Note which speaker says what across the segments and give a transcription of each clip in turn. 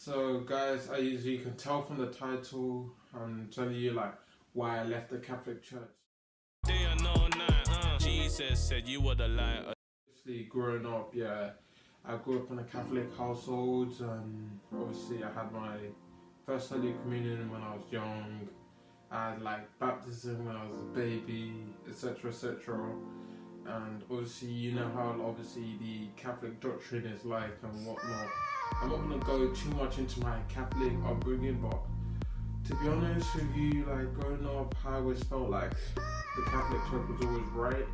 Speaker 1: So guys, as you can tell from the title, I'm telling you like why I left the Catholic Church.
Speaker 2: Day or no night, Jesus said you were the light.
Speaker 1: Obviously growing up, yeah, I grew up in a Catholic household and obviously I had my first Holy Communion when I was young. I had like baptism when I was a baby, etc, etc. And obviously you know how obviously the Catholic doctrine is like and whatnot. I'm not going to go too much into my Catholic upbringing, but to be honest with you, like growing up, I always felt like the Catholic Church was always right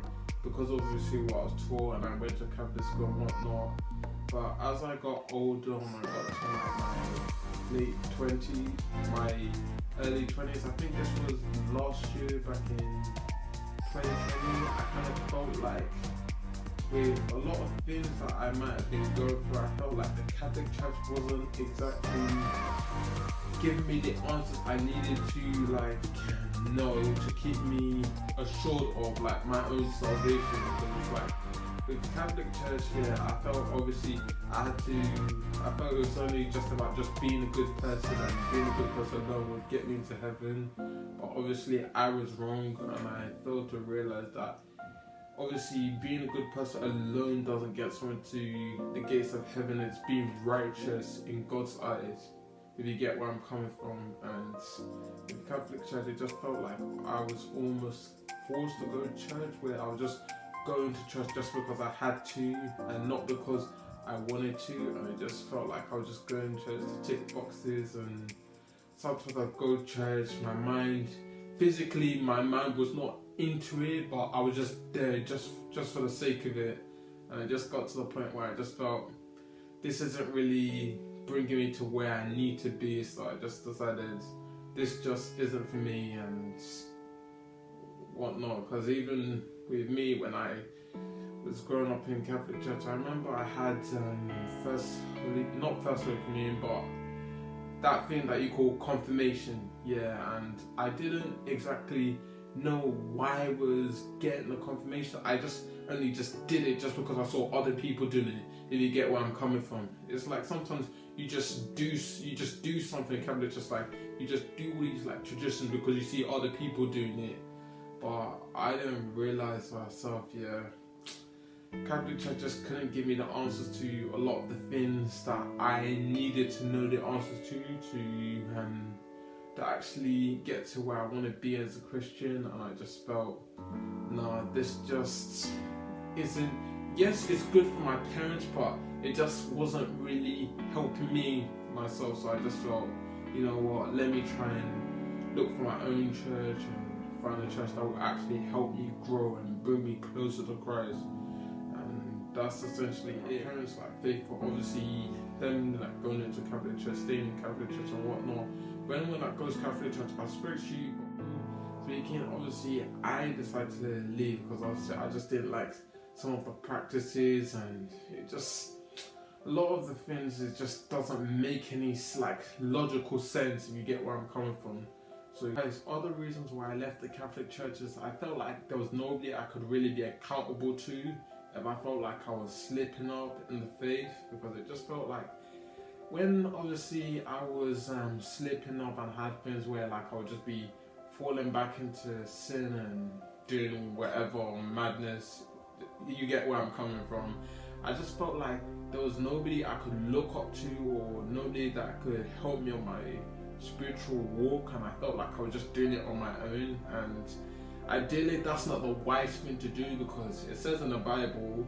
Speaker 1: because obviously what I was taught and I went to Catholic school and whatnot. But as I got older and I got to like my late 20s, my early 20s, I think this was last year back in 2020, I kind of felt like with a lot of things that I might have been going through, I felt like the Catholic Church wasn't exactly giving me the answers I needed to like know to keep me assured of like my own salvation. Because it's like with the Catholic Church here, I felt obviously I felt it was only just about just being a good person, and being a good person alone would get me into heaven. But obviously I was wrong, and I failed to realize that obviously being a good person alone doesn't get someone to the gates of heaven. It's being righteous in God's eyes, if you get where I'm coming from. And with the Catholic Church, it just felt like I was almost forced to go to church, where I was just going to church just because I had to and not because I wanted to. And it just felt like I was just going to church to tick boxes. And sometimes I'd go to church, my mind was not into it, but I was just there just for the sake of it. And it just got to the point where I just felt this isn't really bringing me to where I need to be. So I just decided this just isn't for me and whatnot. Because even with me, when I was growing up in Catholic Church, I remember I had not first Holy Communion, but that thing that you call confirmation, yeah. And I didn't exactly know why I was getting the confirmation. I just did it just because I saw other people doing it, if you get where I'm coming from. It's like sometimes you just do something Catholic, just like you just do all these like traditions because you see other people doing it. But I didn't realize myself, yeah, Catholic Church just couldn't give me the answers to a lot of the things that I needed to know the answers to actually get to where I want to be as a Christian. And I just felt, nah, this just isn't, yes, it's good for my parents, but it just wasn't really helping me myself. So I just felt, you know what, let me try and look for my own church and find a church that will actually help me grow and bring me closer to Christ. And that's essentially it. Parents like faithful, obviously them like going into Catholic Church, staying in Catholic Church and whatnot. When like goes Catholic Church, I spiritually speaking, obviously I decided to leave because obviously I just didn't like some of the practices, and it just, a lot of the things, it just doesn't make any like logical sense, if you get where I'm coming from. So guys, other reasons why I left the Catholic Church is I felt like there was nobody I could really be accountable to if I felt like I was slipping up in the faith. Because it just felt like when obviously I was slipping up and had things where like I would just be falling back into sin and doing whatever madness, you get where I'm coming from. I just felt like there was nobody I could look up to, or nobody that could help me on my spiritual walk, and I felt like I was just doing it on my own. And ideally that's not the wise thing to do, because it says in the Bible,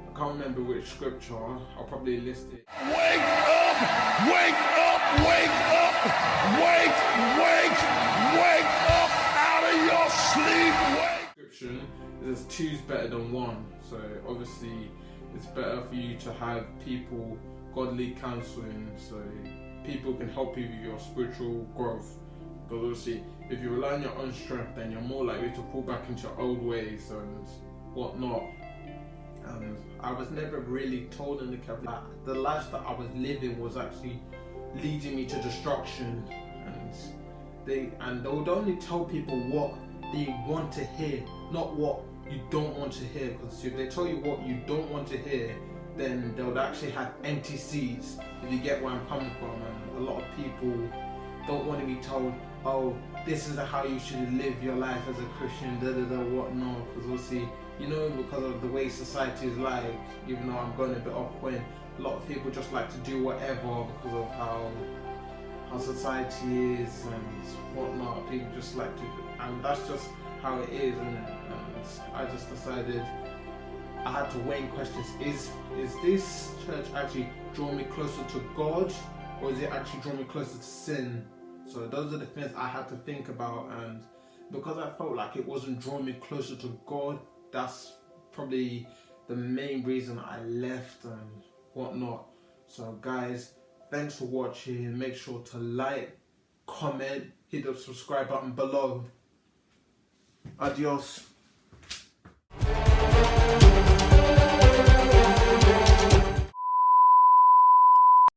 Speaker 1: I can't remember which scripture, I'll probably list it.
Speaker 2: Wake up! Wake up! Wake up! Wake up out of your sleep!
Speaker 1: Description is 2's better than 1. So obviously it's better for you to have people, godly counseling, so people can help you with your spiritual growth. Because obviously if you rely on your own strength, then you're more likely to fall back into your old ways and whatnot. And I was never really told in the Catholic that the life that I was living was actually leading me to destruction. And they would only tell people what they want to hear, not what you don't want to hear. Because if they tell you what you don't want to hear, then they would actually have empty seats, if you get where I'm coming from. And a lot of people don't want to be told, oh, this is how you should live your life as a Christian, whatnot, because obviously, you know, because of the way society is like, even though I'm going a bit off point, a lot of people just like to do whatever because of how society is and whatnot. People just like to, and that's just how it is, and I just decided I had to weigh in questions. Is this church actually drawing me closer to God, or is it actually drawing me closer to sin? So those are the things I had to think about, and because I felt like it wasn't drawing me closer to God, that's probably the main reason I left and whatnot. So guys, thanks for watching. Make sure to like, comment, hit the subscribe button below. Adios.